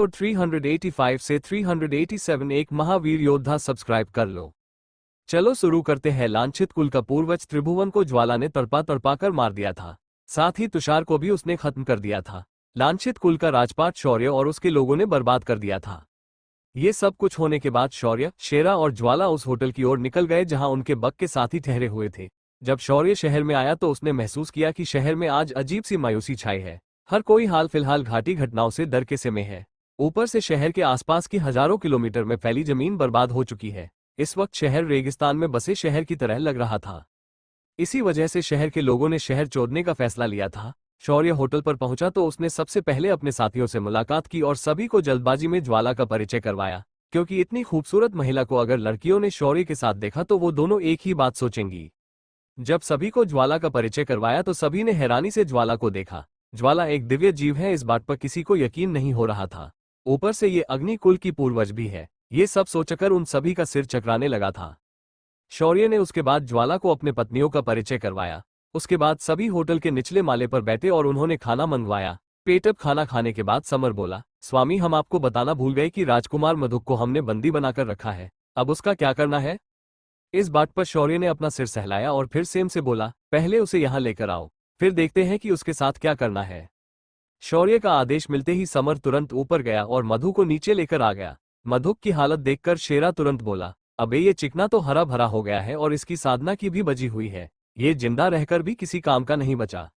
Episode 385 से 387 एक महावीर योद्धा सब्सक्राइब कर लो। चलो शुरू करते हैं। लांछित कुल का पूर्वज त्रिभुवन को ज्वाला ने तड़पा तड़पा कर मार दिया था, साथ ही तुषार को भी उसने खत्म कर दिया था। लांछित कुल का राजपाट शौर्य और उसके लोगों ने बर्बाद कर दिया था। ये सब कुछ होने के बाद शौर्य, शेरा और ज्वाला उस होटल की ओर निकल गए जहां उनके बक के साथी ठहरे हुए थे। जब शौर्य शहर में आया तो उसने महसूस किया कि शहर में आज अजीब सी मायूसी छाई है। हर कोई हाल फिलहाल घाटी घटनाओं से डर के में है। ऊपर से शहर के आसपास की हजारों किलोमीटर में फैली जमीन बर्बाद हो चुकी है। इस वक्त शहर रेगिस्तान में बसे शहर की तरह लग रहा था। इसी वजह से शहर के लोगों ने शहर छोड़ने का फैसला लिया था। शौर्य होटल पर पहुंचा तो उसने सबसे पहले अपने साथियों से मुलाकात की और सभी को जल्दबाजी में ज्वाला का परिचय करवाया, क्योंकि इतनी खूबसूरत महिला को अगर लड़कियों ने शौर्य के साथ देखा तो वो दोनों एक ही बात सोचेंगी। जब सभी को ज्वाला का परिचय करवाया तो सभी ने हैरानी से ज्वाला को देखा। ज्वाला एक दिव्य जीव है, इस बात पर किसी को यकीन नहीं हो रहा था। ऊपर से ये अग्नि कुल की पूर्वज भी है। ये सब सोचकर उन सभी का सिर चकराने लगा था। शौर्य ने उसके बाद ज्वाला को अपने पत्नियों का परिचय करवाया। उसके बाद सभी होटल के निचले माले पर बैठे और उन्होंने खाना मंगवाया। पेटअप खाना खाने के बाद समर बोला, स्वामी हम आपको बताना भूल गए कि राजकुमार मधुक को हमने बंदी बनाकर रखा है, अब उसका क्या करना है? इस बात पर शौर्य ने अपना सिर सहलाया और फिर सेम से बोला, पहले उसे यहाँ लेकर आओ, फिर देखते हैं कि उसके साथ क्या करना है। शौर्य का आदेश मिलते ही समर तुरंत ऊपर गया और मधु को नीचे लेकर आ गया। मधुक की हालत देखकर शेरा तुरंत बोला, अबे ये चिकना तो हरा भरा हो गया है और इसकी साधना की भी बजी हुई है, ये जिंदा रहकर भी किसी काम का नहीं बचा।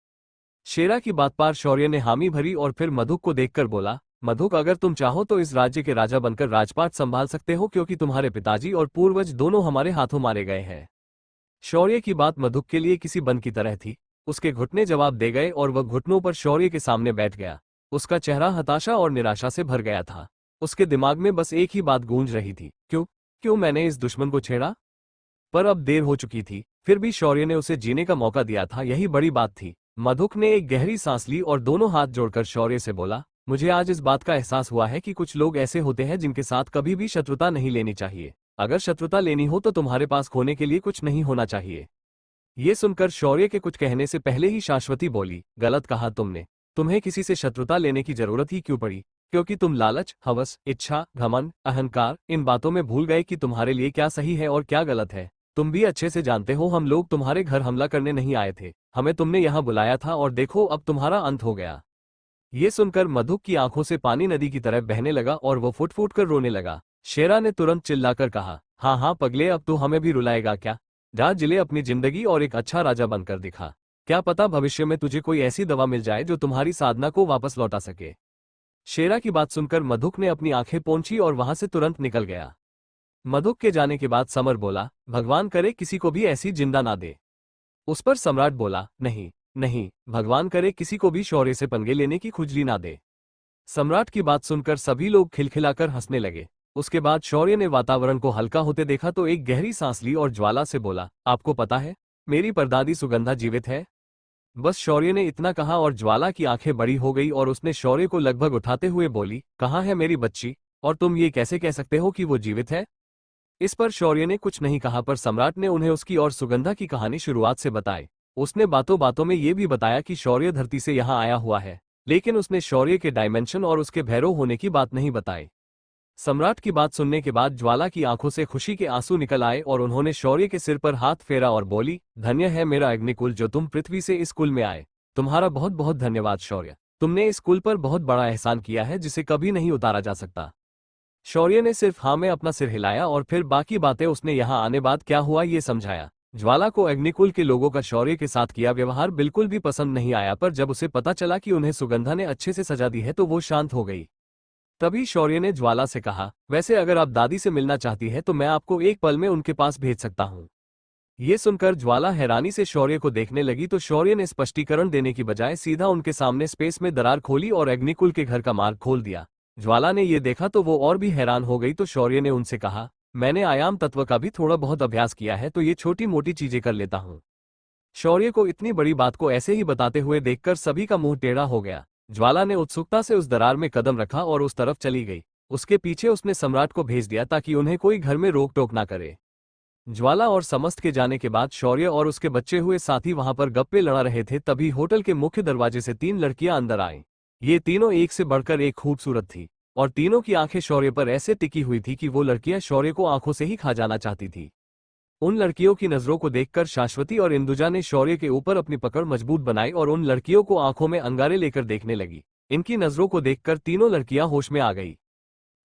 शेरा की बात पर शौर्य ने हामी भरी और फिर मधुक को देखकर बोला, मधुक अगर तुम चाहो तो इस राज्य के राजा बनकर राजपाट संभाल सकते हो, क्योंकि तुम्हारे पिताजी और पूर्वज दोनों हमारे हाथों मारे गए हैं। शौर्य की बात मधुक के लिए किसी बन की तरह थी। उसके घुटने जवाब दे गए और वह घुटनों पर शौर्य के सामने बैठ गया। उसका चेहरा हताशा और निराशा से भर गया था। उसके दिमाग में बस एक ही बात गूंज रही थी, क्यों मैंने इस दुश्मन को छेड़ा? पर अब देर हो चुकी थी। फिर भी शौर्य ने उसे जीने का मौका दिया था, यही बड़ी बात थी। मधुक ने एक गहरी सांस ली और दोनों हाथ जोड़कर शौर्य से बोला, मुझे आज इस बात का एहसास हुआ है कि कुछ लोग ऐसे होते हैं जिनके साथ कभी भी शत्रुता नहीं लेनी चाहिए। अगर शत्रुता लेनी हो तो तुम्हारे पास खोने के लिए कुछ नहीं होना चाहिए। ये सुनकर शौर्य के कुछ कहने से पहले ही शाश्वती बोली, गलत कहा तुमने। तुम्हें किसी से शत्रुता लेने की जरूरत ही क्यों पड़ी? क्योंकि तुम लालच, हवस, इच्छा, घमंड, अहंकार, इन बातों में भूल गए कि तुम्हारे लिए क्या सही है और क्या गलत है। तुम भी अच्छे से जानते हो हम लोग तुम्हारे घर हमला करने नहीं आए थे, हमें तुमने यहाँ बुलाया था और देखो अब तुम्हारा अंत हो गया। ये सुनकर मधुक की आंखों से पानी नदी की तरह बहने लगा और वो फुट फुट कर रोने लगा। शेरा ने तुरंत चिल्लाकर कहा, हाँ हाँ पगले, अब तू हमें भी रुलाएगा क्या? जा जिले अपनी जिंदगी और एक अच्छा राजा बनकर दिखा। क्या पता भविष्य में तुझे कोई ऐसी दवा मिल जाए जो तुम्हारी साधना को वापस लौटा सके। शेरा की बात सुनकर मधुक ने अपनी आंखें पोंछी और वहां से तुरंत निकल गया। मधुक के जाने के बाद समर बोला, भगवान करे किसी को भी ऐसी जिंदा ना दे। उस पर सम्राट बोला, नहीं नहीं, भगवान करे किसी को भी शौर्य से पंगे लेने की खुजली ना दे। सम्राट की बात सुनकर सभी लोग खिलखिलाकर हंसने लगे। उसके बाद शौर्य ने वातावरण को हल्का होते देखा तो एक गहरी सांस ली और ज्वाला से बोला, आपको पता है मेरी परदादी सुगंधा जीवित है? बस शौर्य ने इतना कहा और ज्वाला की आंखें बड़ी हो गई और उसने शौर्य को लगभग उठाते हुए बोली, कहाँ है मेरी बच्ची? और तुम ये कैसे कह सकते हो कि वो जीवित है? इस पर शौर्य ने कुछ नहीं कहा, पर सम्राट ने उन्हें उसकी और सुगंधा की कहानी शुरुआत से बताई। उसने बातों बातों में ये भी बताया कि शौर्य धरती से यहाँ आया हुआ है, लेकिन उसने शौर्य के डायमेंशन और उसके भैरव होने की बात नहीं बताई। सम्राट की बात सुनने के बाद ज्वाला की आंखों से खुशी के आंसू निकल आए और उन्होंने शौर्य के सिर पर हाथ फेरा और बोली, धन्य है मेरा अग्निकुल जो तुम पृथ्वी से इस कुल में आए। तुम्हारा बहुत बहुत धन्यवाद शौर्य, तुमने इस कुल पर बहुत बड़ा एहसान किया है जिसे कभी नहीं उतारा जा सकता। शौर्य ने सिर्फ हाँ में अपना सिर हिलाया और फिर बाकी बातें उसने यहाँ आने बाद क्या हुआ ये समझाया। ज्वाला को अग्निकुल के लोगों का शौर्य के साथ किया व्यवहार बिल्कुल भी पसंद नहीं आया, पर जब उसे पता चला कि उन्हें सुगंधा ने अच्छे से सजा दी है तो वो शांत हो गई। तभी शौर्य ने ज्वाला से कहा, वैसे अगर आप दादी से मिलना चाहती है तो मैं आपको एक पल में उनके पास भेज सकता हूँ। ये सुनकर ज्वाला हैरानी से शौर्य को देखने लगी तो शौर्य ने स्पष्टीकरण देने की बजाय सीधा उनके सामने स्पेस में दरार खोली और अग्निकुल के घर का मार्ग खोल दिया। ज्वाला ने ये देखा तो वो और भी हैरान हो गई, तो शौर्य ने उनसे कहा, मैंने आयाम तत्व का भी थोड़ा बहुत अभ्यास किया है तो ये छोटी मोटी चीजें कर लेता हूँ। शौर्य को इतनी बड़ी बात को ऐसे ही बताते हुए देखकर सभी का मुंह टेढ़ा हो गया। ज्वाला ने उत्सुकता से उस दरार में कदम रखा और उस तरफ चली गई। उसके पीछे उसने सम्राट को भेज दिया ताकि उन्हें कोई घर में रोक टोक ना करे। ज्वाला और समस्त के जाने के बाद शौर्य और उसके बच्चे हुए साथी वहां पर गप्पे लड़ा रहे थे, तभी होटल के मुख्य दरवाजे से 3 लड़कियां अंदर आईं। ये तीनों एक से बढ़कर एक खूबसूरत थी। और तीनों की आंखें शौर्य पर ऐसे टिकी हुई थी कि वो लड़कियां शौर्य को आंखों से ही खा जाना चाहती थी। उन लड़कियों की नजरों को देखकर शाश्वती और इंदुजा ने शौर्य के ऊपर अपनी पकड़ मजबूत बनाई और उन लड़कियों को आंखों में अंगारे लेकर देखने लगी। इनकी नजरों को देखकर तीनों लड़कियां होश में आ गई।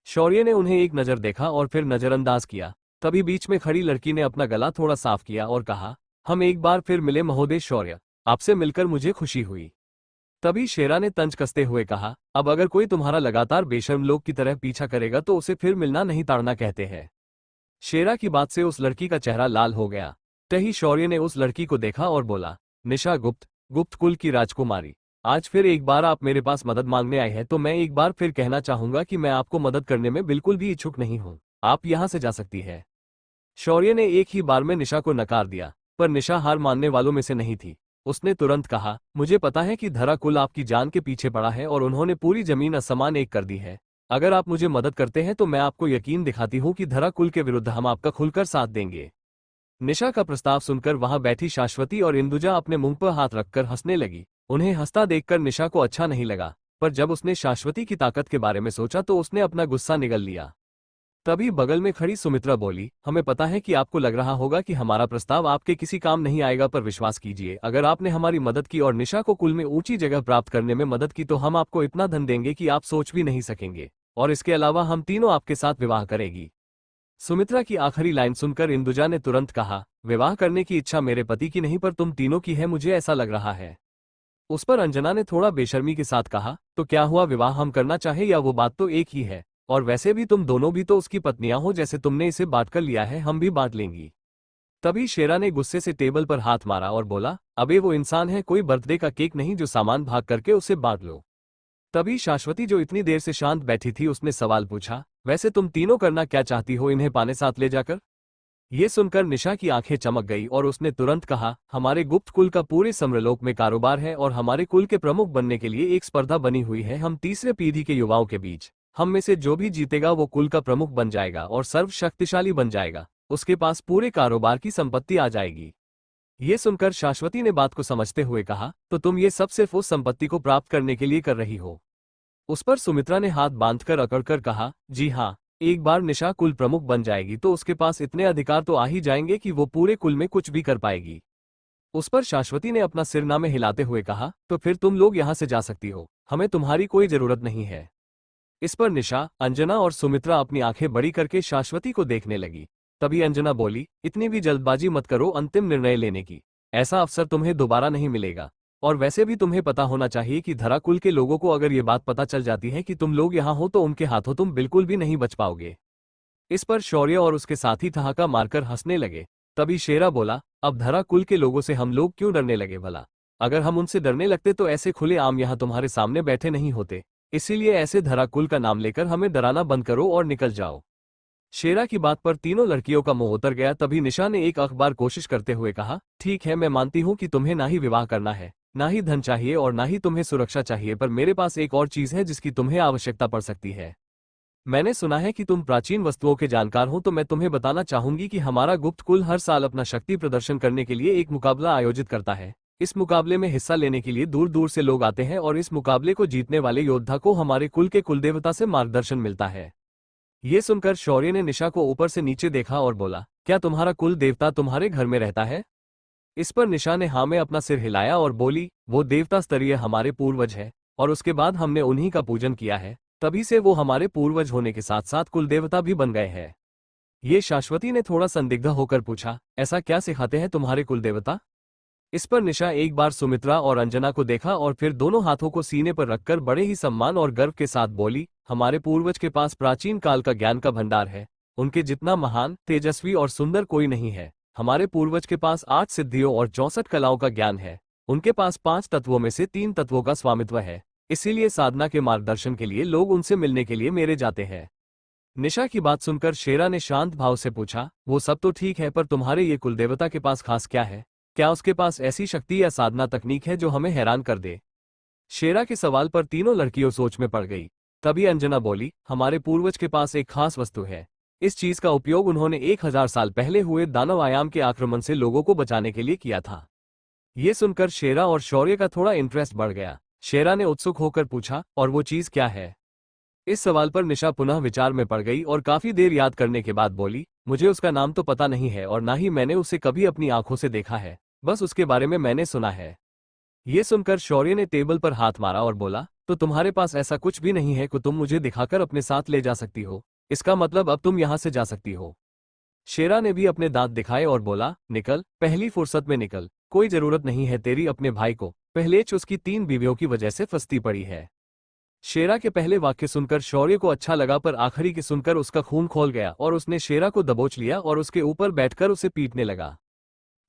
शौर्य ने उन्हें एक नजर देखा और फिर नजरअंदाज किया। तभी बीच में खड़ी लड़की ने अपना गला थोड़ा साफ किया और कहा, हम एक बार फिर मिले महोदय शौर्य, आपसे मिलकर मुझे खुशी हुई। तभी शेरा ने तंज कसते हुए कहा, अब अगर कोई तुम्हारा लगातार बेशर्म लोग की तरह पीछा करेगा तो उसे फिर मिलना नहीं ताड़ना कहते हैं। शेरा की बात से उस लड़की का चेहरा लाल हो गया। तभी शौर्य ने उस लड़की को देखा और बोला, निशा गुप्त, गुप्त कुल की राजकुमारी, आज फिर एक बार आप मेरे पास मदद मांगने आए हैं तो मैं एक बार फिर कहना चाहूंगा कि मैं आपको मदद करने में बिल्कुल भी इच्छुक नहीं हूं। आप यहां से जा सकती है। शौर्य ने एक ही बार में निशा को नकार दिया, पर निशा हार मानने वालों में से नहीं थी। उसने तुरंत कहा, मुझे पता है कि धरा कुल आपकी जान के पीछे पड़ा है और उन्होंने पूरी जमीन असमान एक कर दी है। अगर आप मुझे मदद करते हैं तो मैं आपको यकीन दिखाती हूं कि धरा कुल के विरुद्ध हम आपका खुलकर साथ देंगे। निशा का प्रस्ताव सुनकर वहां बैठी शाश्वती और इंदुजा अपने मुंह पर हाथ रखकर हंसने लगी। उन्हें हंसता देखकर निशा को अच्छा नहीं लगा, पर जब उसने शाश्वती की ताकत के बारे में सोचा तो उसने अपना गुस्सा निगल लिया। तभी बगल में खड़ी सुमित्रा बोली, हमें पता है कि आपको लग रहा होगा कि हमारा प्रस्ताव आपके किसी काम नहीं आएगा, पर विश्वास कीजिए, अगर आपने हमारी मदद की और निशा को कुल में ऊंची जगह प्राप्त करने में मदद की तो हम आपको इतना धन देंगे कि आप सोच भी नहीं सकेंगे, और इसके अलावा हम तीनों आपके साथ विवाह करेगी। सुमित्रा की आखिरी लाइन सुनकर इंदुजा ने तुरंत कहा, विवाह करने की इच्छा मेरे पति की नहीं पर तुम तीनों की है, मुझे ऐसा लग रहा है। उस पर अंजना ने थोड़ा बेशर्मी के साथ कहा, तो क्या हुआ, विवाह हम करना चाहे या वो बात तो एक ही है, और वैसे भी तुम दोनों भी तो उसकी पत्नियां हो, जैसे तुमने इसे बांट कर लिया है हम भी बांट लेंगी। तभी शेरा ने गुस्से से टेबल पर हाथ मारा और बोला, अबे वो इंसान है, कोई बर्थडे का केक नहीं जो सामान भाग करके उसे बांट लो। तभी शाश्वती जो इतनी देर से शांत बैठी थी उसने सवाल पूछा, वैसे तुम तीनों करना क्या चाहती हो, इन्हें पाने साथ ले जाकर? ये सुनकर निशा की आंखें चमक गई और उसने तुरंत कहा, हमारे गुप्त कुल का पूरे सम्रलोक में कारोबार है और हमारे कुल के प्रमुख बनने के लिए एक स्पर्धा बनी हुई है, हम तीसरे पीढ़ी के युवाओं के बीच। हम में से जो भी जीतेगा वो कुल का प्रमुख बन जाएगा और सर्वशक्तिशाली बन जाएगा, उसके पास पूरे कारोबार की संपत्ति आ जाएगी। ये सुनकर शाश्वती ने बात को समझते हुए कहा, तो तुम ये सब सिर्फ उस संपत्ति को प्राप्त करने के लिए कर रही हो? उस पर सुमित्रा ने हाथ बांधकर अकड़कर कहा, जी हाँ, एक बार निशा कुल प्रमुख बन जाएगी तो उसके पास इतने अधिकार तो आ ही जाएंगे कि वो पूरे कुल में कुछ भी कर पाएगी। उस पर शाश्वती ने अपना सिर नामे हिलाते हुए कहा, तो फिर तुम लोग यहां से जा सकती हो, हमें तुम्हारी कोई जरूरत नहीं है। इस पर निशा, अंजना और सुमित्रा अपनी आंखें बड़ी करके शाश्वती को देखने लगी। तभी अंजना बोली, इतनी भी जल्दबाजी मत करो अंतिम निर्णय लेने की, ऐसा अवसर तुम्हें दोबारा नहीं मिलेगा, और वैसे भी तुम्हें पता होना चाहिए कि धरा कुल के लोगों को अगर ये बात पता चल जाती है कि तुम लोग यहाँ हो तो उनके हाथों तुम बिल्कुल भी नहीं बच पाओगे। इस पर शौर्य और उसके साथी ठहाका मारकर हंसने लगे। तभी शेरा बोला, अब धरा कुल के लोगों से हम लोग क्यों डरने लगे भला? अगर हम उनसे डरने लगते तो ऐसे खुले आम यहाँ तुम्हारे सामने बैठे नहीं होते, इसीलिए ऐसे धरा कुल का नाम लेकर हमें डराना बंद करो और निकल जाओ। शेरा की बात पर तीनों लड़कियों का मुंह उतर गया। तभी निशा ने एक अखबार कोशिश करते हुए कहा, ठीक है, मैं मानती हूं कि तुम्हें ना ही विवाह करना है, ना ही धन चाहिए और ना ही तुम्हें सुरक्षा चाहिए, पर मेरे पास एक और चीज है जिसकी तुम्हें आवश्यकता पड़ सकती है। मैंने सुना है कि तुम प्राचीन वस्तुओं के जानकार हो, तो मैं तुम्हें बताना चाहूंगी कि हमारा गुप्त कुल हर साल अपना शक्ति प्रदर्शन करने के लिए एक मुकाबला आयोजित करता है। इस मुकाबले में हिस्सा लेने के लिए दूर दूर से लोग आते हैं और इस मुकाबले को जीतने वाले योद्धा को हमारे कुल के कुलदेवता से मार्गदर्शन मिलता है। ये सुनकर शौर्य ने निशा को ऊपर से नीचे देखा और बोला, क्या तुम्हारा कुल देवता तुम्हारे घर में रहता है? इस पर निशा ने हाँ में अपना सिर हिलाया और बोली, वो देवता स्तरीय हमारे पूर्वज है और उसके बाद हमने उन्हीं का पूजन किया है, तभी से वो हमारे पूर्वज होने के साथ साथ कुल देवता भी बन गए हैं। ये शाश्वती ने थोड़ा संदिग्ध होकर पूछा, ऐसा क्या सिखाते हैं तुम्हारे कुल देवता? इस पर निशा एक बार सुमित्रा और अंजना को देखा और फिर दोनों हाथों को सीने पर रखकर बड़े ही सम्मान और गर्व के साथ बोली, हमारे पूर्वज के पास प्राचीन काल का ज्ञान का भंडार है, उनके जितना महान, तेजस्वी और सुंदर कोई नहीं है। हमारे पूर्वज के पास 8 सिद्धियों और 64 कलाओं का ज्ञान है, उनके पास 5 तत्वों में से 3 तत्वों का स्वामित्व है, इसीलिए साधना के मार्गदर्शन के लिए लोग उनसे मिलने के लिए मेरे जाते हैं। निशा की बात सुनकर शेरा ने शांत भाव से पूछा, वो सब तो ठीक है, पर तुम्हारे ये कुलदेवता के पास खास क्या है? क्या उसके पास ऐसी शक्ति या साधना तकनीक है जो हमें हैरान कर दे? शेरा के सवाल पर तीनों लड़कियों सोच में पड़ गई। तभी अंजना बोली, हमारे पूर्वज के पास एक खास वस्तु है, इस चीज का उपयोग उन्होंने 1000 साल पहले हुए दानव आयाम के आक्रमण से लोगों को बचाने के लिए किया था। ये सुनकर शेरा और शौर्य का थोड़ा इंटरेस्ट बढ़ गया। शेरा ने उत्सुक होकर पूछा, और वो चीज क्या है? इस सवाल पर निशा पुनः विचार में पड़ गई और काफी देर याद करने के बाद बोली, मुझे उसका नाम तो पता नहीं है और ना ही मैंने उसे कभी अपनी आंखों से देखा है, बस उसके बारे में मैंने सुना है। ये सुनकर शौर्य ने टेबल पर हाथ मारा और बोला, तो तुम्हारे पास ऐसा कुछ भी नहीं है कि तुम मुझे दिखाकर अपने साथ ले जा सकती हो? इसका मतलब अब तुम यहां से जा सकती हो। शेरा ने भी अपने दांत दिखाए और बोला, निकल, पहली फुर्सत में निकल, कोई जरूरत नहीं है तेरी अपने भाई को, पहलेच उसकी 3 बीवियों की वजह से फंसती पड़ी है। शेरा के पहले वाक्य सुनकर शौर्य को अच्छा लगा पर आखिरी के सुनकर उसका खून खौल गया और उसने शेरा को दबोच लिया और उसके ऊपर बैठकर उसे पीटने लगा।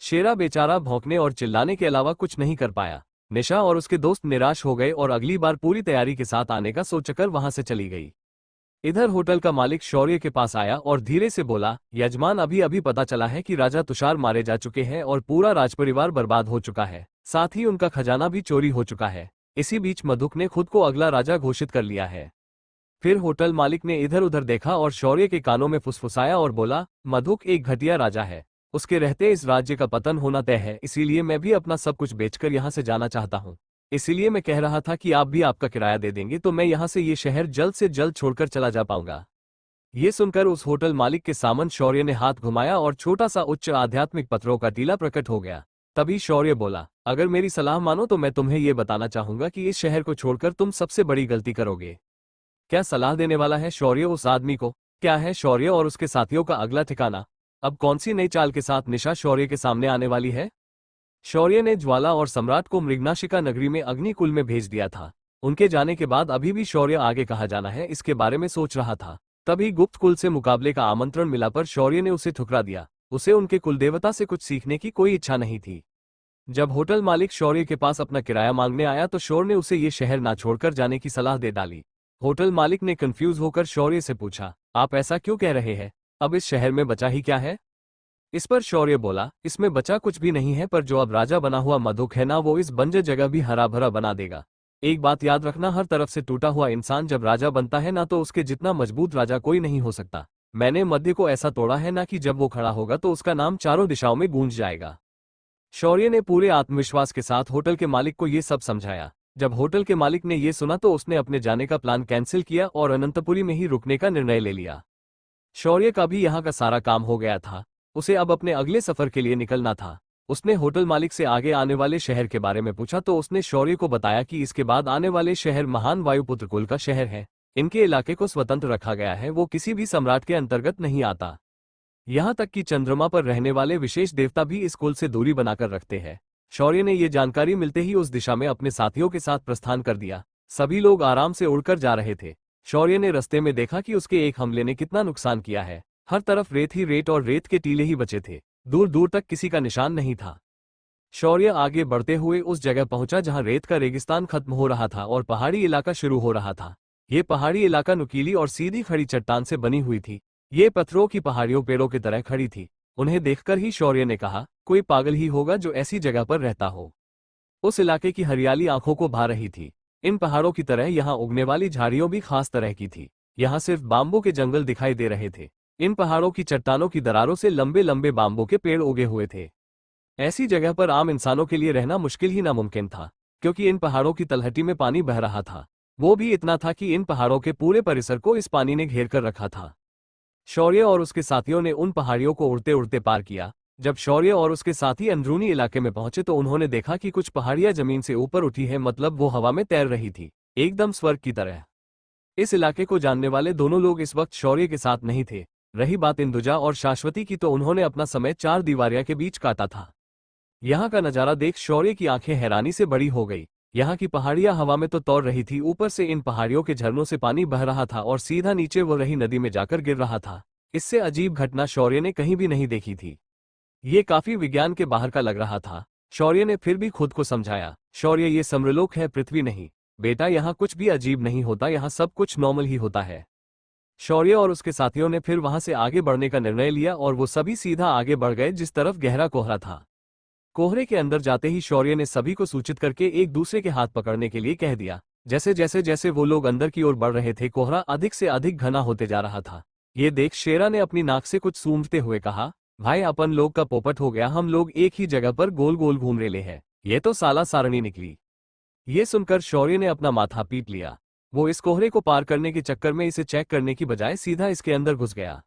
शेरा बेचारा भौंकने और चिल्लाने के अलावा कुछ नहीं कर पाया। निशा और उसके दोस्त निराश हो गए और अगली बार पूरी तैयारी के साथ आने का सोचकर वहां से चली गई। इधर होटल का मालिक शौर्य के पास आया और धीरे से बोला, यजमान, अभी अभी पता चला है कि राजा तुषार मारे जा चुके हैं और पूरा राजपरिवार बर्बाद हो चुका है, साथ ही उनका खजाना भी चोरी हो चुका है। इसी बीच मधुक ने खुद को अगला राजा घोषित कर लिया है। फिर होटल मालिक ने इधर उधर देखा और शौर्य के कानों में फुसफुसाया और बोला, मधुक एक घटिया राजा है, उसके रहते इस राज्य का पतन होना तय है, इसीलिए मैं भी अपना सब कुछ बेचकर यहाँ से जाना चाहता हूँ। इसीलिए मैं कह रहा था कि आप भी आपका किराया दे देंगे तो मैं यहाँ से ये शहर जल्द से जल्द छोड़कर चला जा पाऊंगा। ये सुनकर उस होटल मालिक के सामने शौर्य ने हाथ घुमाया और छोटा सा उच्च आध्यात्मिक पत्रों का टीला प्रकट हो गया। तभी शौर्य बोला, अगर मेरी सलाह मानो तो मैं तुम्हें ये बताना चाहूंगा कि इस शहर को छोड़कर तुम सबसे बड़ी गलती करोगे। क्या सलाह देने वाला है शौर्य उस आदमी को? क्या है शौर्य और उसके साथियों का अगला ठिकाना? अब कौन सी नई चाल के साथ निशा शौर्य के सामने आने वाली है? शौर्य ने ज्वाला और सम्राट को मृगनाशिका नगरी में अग्निकुल में भेज दिया था। उनके जाने के बाद अभी भी शौर्य आगे कहाँ जाना है इसके बारे में सोच रहा था। तभी गुप्त कुल से मुकाबले का आमंत्रण मिला पर शौर्य ने उसे ठुकरा दिया। उसे उनके कुलदेवता से कुछ सीखने की कोई इच्छा नहीं थी। जब होटल मालिक शौर्य के पास अपना किराया मांगने आया तो शौर्य ने उसे ये शहर ना छोड़कर जाने की सलाह दे डाली। होटल मालिक ने कंफ्यूज होकर शौर्य से पूछा, आप ऐसा क्यों कह रहे हैं? अब इस शहर में बचा ही क्या है? इस पर शौर्य बोला, इसमें बचा कुछ भी नहीं है, पर जो अब राजा बना हुआ मधुक है ना, वो इस बंजर जगह भी हरा भरा बना देगा। एक बात याद रखना, हर तरफ से टूटा हुआ इंसान जब राजा बनता है ना, तो उसके जितना मजबूत राजा कोई नहीं हो सकता। मैंने मध्य को ऐसा तोड़ा है ना कि जब वो खड़ा होगा तो उसका नाम चारों दिशाओं में गूंज जाएगा। शौर्य ने पूरे आत्मविश्वास के साथ होटल के मालिक को ये सब समझाया। जब होटल के मालिक ने ये सुना तो उसने अपने जाने का प्लान कैंसिल किया और अनंतपुरी में ही रुकने का निर्णय ले लिया। शौर्य का भी यहाँ का सारा काम हो गया था। उसे अब अपने अगले सफर के लिए निकलना था। उसने होटल मालिक से आगे आने वाले शहर के बारे में पूछा तो उसने शौर्य को बताया कि इसके बाद आने वाले शहर महान वायुपुत्र कुल का शहर है। इनके इलाके को स्वतंत्र रखा गया है, वो किसी भी सम्राट के अंतर्गत नहीं आता। यहाँ तक कि चंद्रमा पर रहने वाले विशेष देवता भी इस कुल से दूरी बनाकर रखते हैं। शौर्य ने ये जानकारी मिलते ही उस दिशा में अपने साथियों के साथ प्रस्थान कर दिया। सभी लोग आराम से उड़कर जा रहे थे। शौर्य ने रास्ते में देखा कि उसके एक हमले ने कितना नुकसान किया है। हर तरफ रेत ही रेत और रेत के टीले ही बचे थे। दूर दूर तक किसी का निशान नहीं था। शौर्य आगे बढ़ते हुए उस जगह पहुंचा जहां रेत का रेगिस्तान खत्म हो रहा था और पहाड़ी इलाका शुरू हो रहा था। ये पहाड़ी इलाका नुकीली और सीधी खड़ी चट्टान से बनी हुई थी। ये पत्थरों की पहाड़ियों पेड़ों की तरह खड़ी थी। उन्हें देखकर ही शौर्य ने कहा, कोई पागल ही होगा जो ऐसी जगह पर रहता हो। उस इलाके की हरियाली आंखों को भा रही थी। इन पहाड़ों की तरह यहाँ उगने वाली झाड़ियों भी खास तरह की थी। यहाँ सिर्फ बाम्बू के जंगल दिखाई दे रहे थे। इन पहाड़ों की चट्टानों की दरारों से लंबे लंबे बाम्बू के पेड़ उगे हुए थे। ऐसी जगह पर आम इंसानों के लिए रहना मुश्किल ही नामुमकिन था, क्योंकि इन पहाड़ों की तलहटी में पानी बह रहा था। वो भी इतना था कि इन पहाड़ों के पूरे परिसर को इस पानी ने घेर कर रखा था। शौर्य और उसके साथियों ने उन पहाड़ियों को उड़ते उड़ते पार किया। जब शौर्य और उसके साथी अंदरूनी इलाके में पहुंचे तो उन्होंने देखा कि कुछ पहाड़ियां जमीन से ऊपर उठी है, मतलब वो हवा में तैर रही थी, एकदम स्वर्ग की तरह। इस इलाके को जानने वाले दोनों लोग इस वक्त शौर्य के साथ नहीं थे। रही बात इंदुजा और शाश्वती की तो उन्होंने अपना समय चार दीवारियां के बीच काटा था। यहाँ का नजारा देख शौर्य की आंखें हैरानी से बड़ी हो गई। यहाँ की पहाड़ियां हवा में तो तैर रही थी, ऊपर से इन पहाड़ियों के झरनों से पानी बह रहा था और सीधा नीचे वो रही नदी में जाकर गिर रहा था। इससे अजीब घटना शौर्य ने कहीं भी नहीं देखी थी। ये काफी विज्ञान के बाहर का लग रहा था। शौर्य ने फिर भी खुद को समझाया, शौर्य ये समृलोक है, पृथ्वी नहीं। बेटा यहाँ कुछ भी अजीब नहीं होता, यहाँ सब कुछ नॉर्मल ही होता है। शौर्य और उसके साथियों ने फिर वहां से आगे बढ़ने का निर्णय लिया और वो सभी सीधा आगे बढ़ गए जिस तरफ गहरा कोहरा था। कोहरे के अंदर जाते ही शौर्य ने सभी को सूचित करके एक दूसरे के हाथ पकड़ने के लिए कह दिया। जैसे जैसे जैसे वो लोग अंदर की ओर बढ़ रहे थे, कोहरा अधिक से अधिक घना होते जा रहा था। ये देख शेरा ने अपनी नाक से कुछ सूंघते हुए कहा, भाई अपन लोग का पोपट हो गया, हम लोग एक ही जगह पर गोल गोल घूम रहे हैं। ये तो साला सारणी निकली। ये सुनकर शौर्य ने अपना माथा पीट लिया। वो इस कोहरे को पार करने के चक्कर में इसे चेक करने की बजाय सीधा इसके अंदर घुस गया।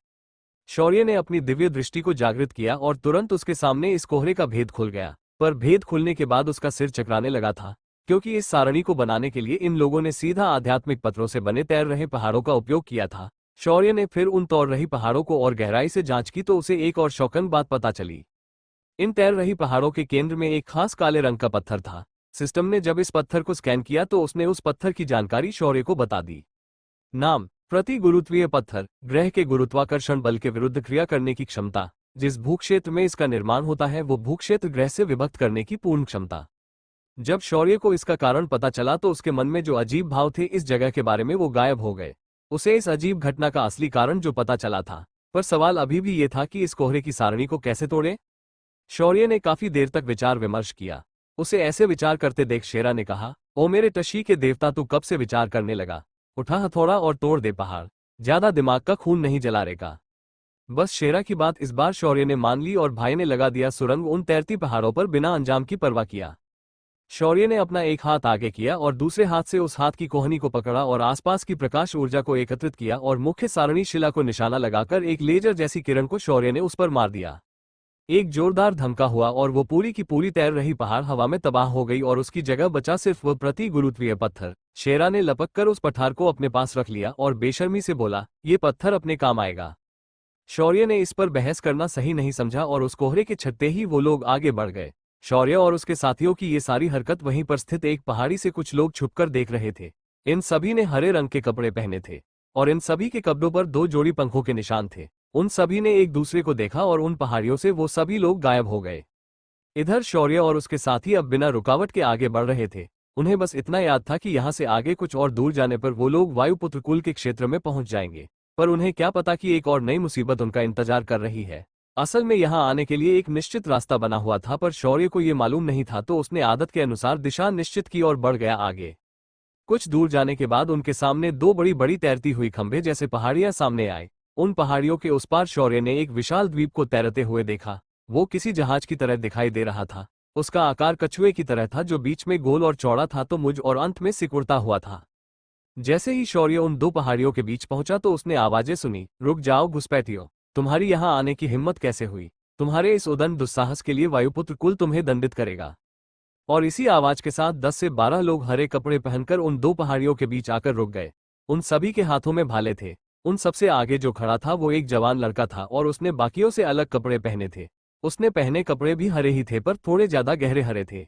शौर्य ने अपनी दिव्य दृष्टि को जागृत किया और तुरंत उसके सामने इस कोहरे का भेद खुल गया। पर भेद खुलने के बाद उसका सिर चकराने लगा था, क्योंकि इस सारणी को बनाने के लिए इन लोगों ने सीधा आध्यात्मिक पत्थरों से बने तैर रहे पहाड़ों का उपयोग किया था। शौर्य ने फिर उन तैर रही पहाड़ों को और गहराई से जांच की तो उसे एक और शौकन बात पता चली। इन तैर रही पहाड़ों के केंद्र में एक खास काले रंग का पत्थर था। सिस्टम ने जब इस पत्थर को स्कैन किया तो उसने उस पत्थर की जानकारी शौर्य को बता दी। नाम: प्रति गुरुत्वीय पत्थर, ग्रह के गुरुत्वाकर्षण बल के विरुद्ध क्रिया करने की क्षमता। जिस भूक्षेत्र में इसका निर्माण होता है वो भूक्षेत्र ग्रह से विभक्त करने की पूर्ण क्षमता। जब शौर्य को इसका कारण पता चला तो उसके मन में जो अजीब भाव थे इस जगह के बारे में वो गायब हो गए। उसे इस अजीब घटना का असली कारण जो पता चला था, पर सवाल अभी भी ये था कि इस कोहरे की सारणी को कैसे तोड़े। शौर्य ने काफी देर तक विचार विमर्श किया। उसे ऐसे विचार करते देख शेरा ने कहा, ओ मेरे टशी के देवता, तू कब से विचार करने लगा? उठा हथौड़ा और तोड़ दे पहाड़, ज्यादा दिमाग का खून नहीं जला रहेगा। बस शेरा की बात इस बार शौर्य ने मान ली और भाई ने लगा दिया सुरंग उन तैरती पहाड़ों पर बिना अंजाम की परवाह किया। शौर्य ने अपना एक हाथ आगे किया और दूसरे हाथ से उस हाथ की कोहनी को पकड़ा और आसपास की प्रकाश ऊर्जा को एकत्रित किया और मुख्य सारणी शिला को निशाना लगाकर एक लेजर जैसी किरण को शौर्य ने उस पर मार दिया। एक जोरदार धमका हुआ और वो पूरी की पूरी तैर रही पहाड़ हवा में तबाह हो गई और उसकी जगह बचा सिर्फ वह प्रति गुरुत्वीय पत्थर। शेरा ने लपक कर उस पठार को अपने पास रख लिया और बेशर्मी से बोला, ये पत्थर अपने काम आएगा। शौर्य ने इस पर बहस करना सही नहीं समझा और उस कोहरे के छठते ही वो लोग आगे बढ़ गए। शौर्य और उसके साथियों की ये सारी हरकत वहीं पर स्थित एक पहाड़ी से कुछ लोग छुपकर देख रहे थे। इन सभी ने हरे रंग के कपड़े पहने थे और इन सभी के कपड़ों पर 2 जोड़ी पंखों के निशान थे। उन सभी ने एक दूसरे को देखा और उन पहाड़ियों से वो सभी लोग गायब हो गए। इधर शौर्य और उसके साथी अब बिना रुकावट के आगे बढ़ रहे थे। उन्हें बस इतना याद था कि यहाँ से आगे कुछ और दूर जाने पर वो लोग वायुपुत्र कुल के क्षेत्र में पहुंच जाएंगे। पर उन्हें क्या पता कि एक और नई मुसीबत उनका इंतजार कर रही है। असल में यहाँ आने के लिए एक निश्चित रास्ता बना हुआ था, पर शौर्य को ये मालूम नहीं था, तो उसने आदत के अनुसार दिशा निश्चित की और बढ़ गया आगे। कुछ दूर जाने के बाद उनके सामने 2 बड़ी बड़ी तैरती हुई खंभे जैसे पहाड़ियां सामने आए। उन पहाड़ियों के उस पार शौर्य ने एक विशाल द्वीप को तैरते हुए देखा। वो किसी जहाज की तरह दिखाई दे रहा था। उसका आकार कछुए की तरह था, जो बीच में गोल और चौड़ा था तो मुझ और अंत में सिकुड़ता हुआ था। जैसे ही शौर्य उन 2 पहाड़ियों के बीच पहुंचा तो उसने आवाजें सुनी, रुक जाओ घुसपैठियों, तुम्हारी यहाँ आने की हिम्मत कैसे हुई? तुम्हारे इस उदंड दुस्साहस के लिए वायुपुत्र कुल तुम्हें दंडित करेगा। और इसी आवाज के साथ 10 से 12 लोग हरे कपड़े पहनकर उन 2 पहाड़ियों के बीच आकर रुक गए। उन सभी के हाथों में भाले थे। उन सबसे आगे जो खड़ा था वो एक जवान लड़का था और उसने बाकियों से अलग कपड़े पहने थे। उसने पहने कपड़े भी हरे ही थे, पर थोड़े ज्यादा गहरे हरे थे।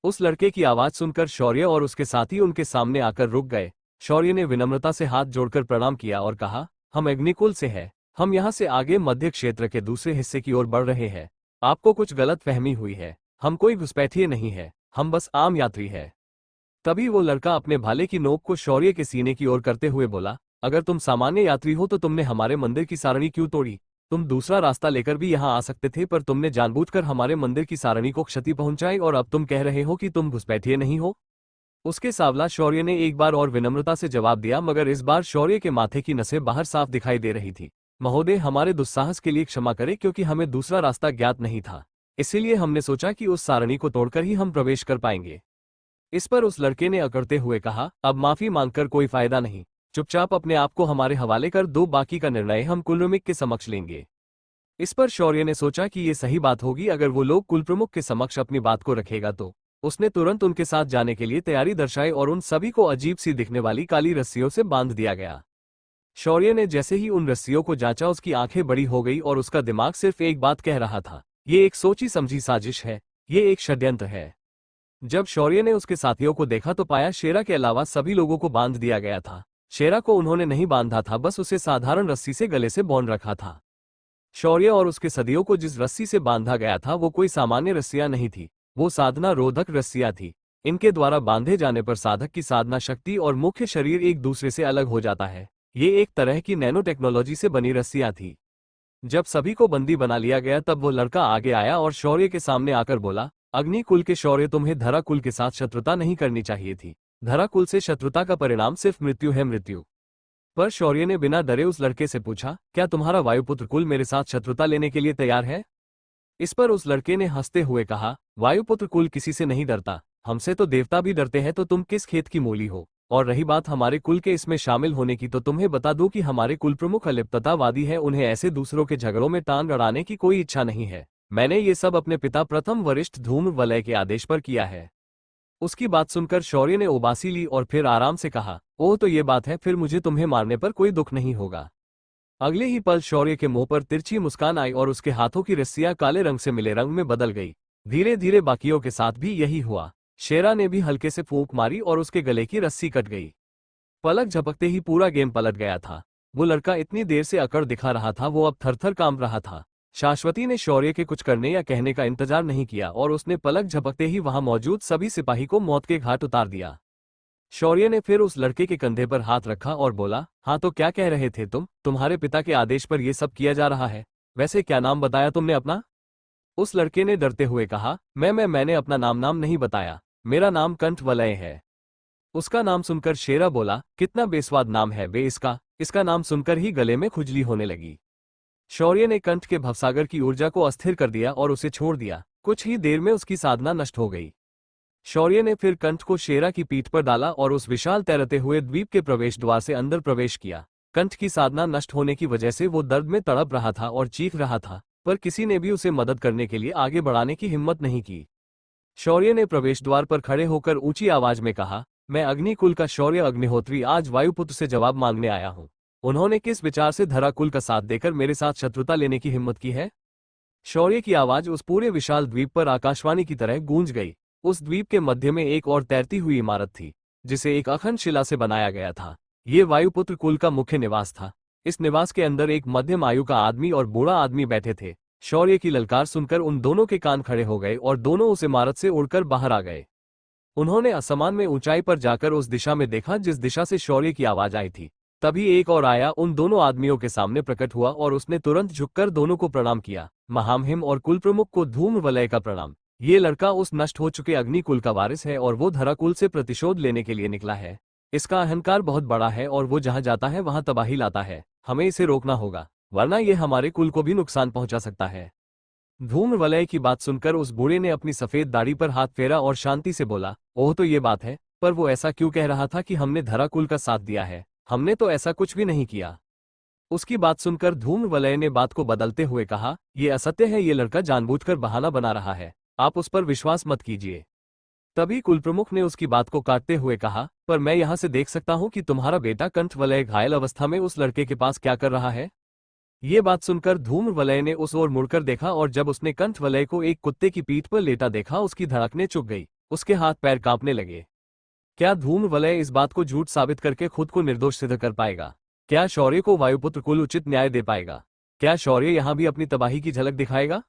उस लड़के की आवाज सुनकर शौर्य और उसके साथी उनके सामने आकर रुक गए। शौर्य ने विनम्रता से हाथ जोड़कर प्रणाम किया और कहा, हम अग्निकुल से हैं। हम यहाँ से आगे मध्य क्षेत्र के दूसरे हिस्से की ओर बढ़ रहे हैं। आपको कुछ गलत फहमी हुई है। हम कोई घुसपैठिए नहीं है, हम बस आम यात्री है। तभी वो लड़का अपने भाले की नोक को शौर्य के सीने की ओर करते हुए बोला, अगर तुम सामान्य यात्री हो तो तुमने हमारे मंदिर की सारणी क्यों तोड़ी? तुम दूसरा रास्ता लेकर भी यहाँ आ सकते थे, पर तुमने जानबूझकर हमारे मंदिर की सारणी को क्षति पहुंचाई और अब तुम कह रहे हो कि तुम घुसपैठिए नहीं हो। उसके सावला शौर्य ने एक बार और विनम्रता से जवाब दिया, मगर इस बार शौर्य के माथे की नसें बाहर साफ दिखाई दे रही थी। महोदय, हमारे दुस्साहस के लिए क्षमा करें, क्योंकि हमें दूसरा रास्ता ज्ञात नहीं था। इसीलिए हमने सोचा कि उस सारणी को तोड़कर ही हम प्रवेश कर पाएंगे। इस पर उस लड़के ने अकड़ते हुए कहा, अब माफी मांगकर कोई फायदा नहीं। चुपचाप अपने आप को हमारे हवाले कर दो, बाकी का निर्णय हम कुलप्रमुख के समक्ष लेंगे। इस पर शौर्य ने सोचा कि ये सही बात होगी। अगर वो लोग कुलप्रमुख के समक्ष अपनी बात को रखेगा तो उसने तुरंत उनके साथ जाने के लिए तैयारी दर्शाई और उन सभी को अजीब सी दिखने वाली काली रस्सियों से बांध दिया गया। शौर्य ने जैसे ही उन रस्सियों को जांचा, उसकी आंखें बड़ी हो गई और उसका दिमाग सिर्फ एक बात कह रहा था, ये एक सोची समझी साजिश है, ये एक षड्यंत्र है। जब शौर्य ने उसके साथियों को देखा तो पाया शेरा के अलावा सभी लोगों को बांध दिया गया था। शेरा को उन्होंने नहीं बांधा था, बस उसे साधारण रस्सी से गले से बांध रखा था। शौर्य और उसके सदियों को जिस रस्सी से बांधा गया था वो कोई सामान्य रस्सियां नहीं थी, वो साधना रोधक रस्सियां थी। इनके द्वारा बांधे जाने पर साधक की साधना शक्ति और मुख्य शरीर एक दूसरे से अलग हो जाता है। ये एक तरह की नैनो टेक्नोलॉजी से बनी रस्सियां थी। जब सभी को बंदी बना लिया गया तब वो लड़का आगे आया और शौर्य के सामने आकर बोला, अग्नि कुल के शौर्य, तुम्हें धरा कुल के साथ शत्रुता नहीं करनी चाहिए थी। धरा कुल से शत्रुता का परिणाम सिर्फ मृत्यु है, मृत्यु। पर शौर्य ने बिना डरे उस लड़के से पूछा, क्या तुम्हारा वायुपुत्र कुल मेरे साथ शत्रुता लेने के लिए तैयार है? इस पर उस लड़के ने हंसते हुए कहा, वायुपुत्र कुल किसी से नहीं डरता, हमसे तो देवता भी डरते हैं, तो तुम किस खेत की मूली हो? और रही बात हमारे कुल के इसमें शामिल होने की, तो तुम्हें बता दूं कि हमारे कुल प्रमुख अलिप्ततावादी है, उन्हें ऐसे दूसरों के झगड़ों में टांग अड़ाने की कोई इच्छा नहीं है। मैंने ये सब अपने पिता प्रथम वरिष्ठ धूम्र वलय के आदेश पर किया है। उसकी बात सुनकर शौर्य ने उबासी ली और फिर आराम से कहा, ओह तो ये बात है, फिर मुझे तुम्हें मारने पर कोई दुख नहीं होगा। अगले ही पल शौर्य के मुंह पर तिरछी मुस्कान आई और उसके हाथों की रस्सियां काले रंग से मिले रंग में बदल गई। धीरे धीरे बाकियों के साथ भी यही हुआ। शेरा ने भी हल्के से फूंक मारी और उसके गले की रस्सी कट गई। पलक झपकते ही पूरा गेम पलट गया था। वो लड़का इतनी देर से अकड़ दिखा रहा था, वो अब थरथर कांप रहा था। शाश्वती ने शौर्य के कुछ करने या कहने का इंतजार नहीं किया और उसने पलक झपकते ही वहां मौजूद सभी सिपाही को मौत के घाट उतार दिया। शौर्य ने फिर उस लड़के के कंधे पर हाथ रखा और बोला, हाँ तो क्या कह रहे थे तुम? तुम्हारे पिता के आदेश पर यह सब किया जा रहा है। वैसे क्या नाम बताया तुमने अपना? उस लड़के ने डरते हुए कहा, मैंने अपना नाम नहीं बताया। मेरा नाम कंठ वलय है। उसका नाम सुनकर शेरा बोला, कितना बेस्वाद नाम है बे इसका। इसका नाम सुनकर ही गले में खुजली होने लगी। शौर्य ने कंठ के भवसागर की ऊर्जा को अस्थिर कर दिया और उसे छोड़ दिया। कुछ ही देर में उसकी साधना नष्ट हो गई। शौर्य ने फिर कंठ को शेरा की पीठ पर डाला और उस विशाल तैरते हुए द्वीप के प्रवेश द्वार से अंदर प्रवेश किया। कंठ की साधना नष्ट होने की वजह से वो दर्द में तड़प रहा था और चीख रहा था, पर किसी ने भी उसे मदद करने के लिए आगे बढ़ाने की हिम्मत नहीं की। शौर्य ने प्रवेश द्वार पर खड़े होकर ऊंची आवाज में कहा, मैं अग्निकुल का शौर्य अग्निहोत्री आज वायुपुत्र से जवाब मांगने आया हूं। उन्होंने किस विचार से धराकुल का साथ देकर मेरे साथ शत्रुता लेने की हिम्मत की है? शौर्य की आवाज उस पूरे विशाल द्वीप पर आकाशवाणी की तरह गूंज गई। उस द्वीप के मध्य में एक और तैरती हुई इमारत थी, जिसे एक अखंड शिला से बनाया गया था। ये वायुपुत्र कुल का मुख्य निवास था। इस निवास के अंदर एक मध्यम आयु का आदमी और बूढ़ा आदमी बैठे थे। शौर्य की ललकार सुनकर उन दोनों के कान खड़े हो गए और दोनों उस इमारत से उड़कर बाहर आ गए। उन्होंने आसमान में ऊंचाई पर जाकर उस दिशा में देखा जिस दिशा से शौर्य की आवाज आई थी। तभी एक और आया उन दोनों आदमियों के सामने प्रकट हुआ और उसने तुरंत झुककर दोनों को प्रणाम किया। महामहिम और कुल प्रमुख को धूम्र वलय का प्रणाम। ये लड़का उस नष्ट हो चुके अग्निकुल का वारिस है और वो धराकुल से प्रतिशोध लेने के लिए निकला है। इसका अहंकार बहुत बड़ा है और वो जहां जाता है वहां तबाही लाता है। हमें इसे रोकना होगा, वरना ये हमारे कुल को भी नुकसान पहुंचा सकता है। धूम्र वलय की बात सुनकर उस बूढ़े ने अपनी सफेद दाढ़ी पर हाथ फेरा और शांति से बोला, ओह तो ये बात है, पर वो ऐसा क्यों कह रहा था कि हमने धराकुल का साथ दिया है? हमने तो ऐसा कुछ भी नहीं किया। उसकी बात सुनकर धूम्र वलय ने बात को बदलते हुए कहा, ये असत्य है, ये लड़का जानबूझकर बहाना बना रहा है। आप उस पर विश्वास मत कीजिए। तभी कुल प्रमुख ने उसकी बात को काटते हुए कहा, पर मैं यहां से देख सकता हूं कि तुम्हारा बेटा कंठ वलय घायल अवस्था में उस लड़के के पास क्या कर रहा है। ये बात सुनकर धूम्र वलय ने उस ओर मुड़कर देखा और जब उसने कंठ वलय को एक कुत्ते की पीठ पर लेटा देखा, उसकी धड़कनें चुक गई। उसके हाथ पैर कांपने लगे। क्या धूम्र वलय इस बात को झूठ साबित करके खुद को निर्दोष सिद्ध कर पाएगा? क्या शौर्य को वायुपुत्र कुल उचित न्याय दे पाएगा? क्या शौर्य यहां भी अपनी तबाही की झलक दिखाएगा?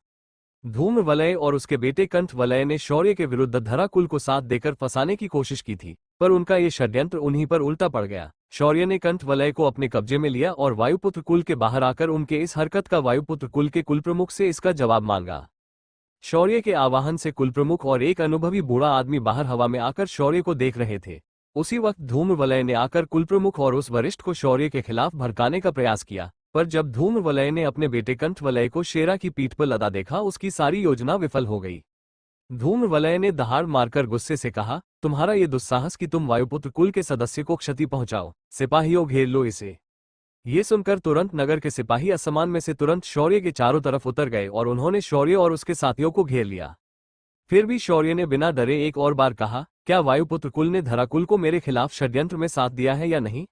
धूम्र वलय और उसके बेटे कंठ वलय ने शौर्य के विरुद्ध धराकुल को साथ देकर फंसाने की कोशिश की थी, पर उनका ये षड्यंत्र उन्हीं पर उल्टा पड़ गया। शौर्य ने कंठ वलय को अपने कब्जे में लिया और वायुपुत्र कुल के बाहर आकर उनके इस हरकत का वायुपुत्र कुल के कुल प्रमुख से इसका जवाब मांगा। शौर्य के आवाहन से कुल प्रमुख और एक अनुभवी बूढ़ा आदमी बाहर हवा में आकर शौर्य को देख रहे थे। उसी वक्त धूम्र वलय ने आकर कुल प्रमुख और उस वरिष्ठ को शौर्य के खिलाफ भड़काने का प्रयास किया, पर जब धूम्र वलय ने अपने बेटे कंठ वलय को शेरा की पीठ पर लदा देखा, उसकी सारी योजना विफल हो गई। धूम्र वलय ने दहाड़ मारकर गुस्से से कहा, तुम्हारा ये दुस्साहस कि तुम वायुपुत्र कुल के सदस्य को क्षति पहुंचाओ। सिपाहियों, घेर लो इसे। ये सुनकर तुरंत नगर के सिपाही आसमान में से तुरंत शौर्य के चारों तरफ उतर गए और उन्होंने शौर्य और उसके साथियों को घेर लिया। फिर भी शौर्य ने बिना डरे एक और बार कहा, क्या वायुपुत्र कुल ने धराकुल को मेरे खिलाफ षड्यंत्र में साथ दिया है या नहीं?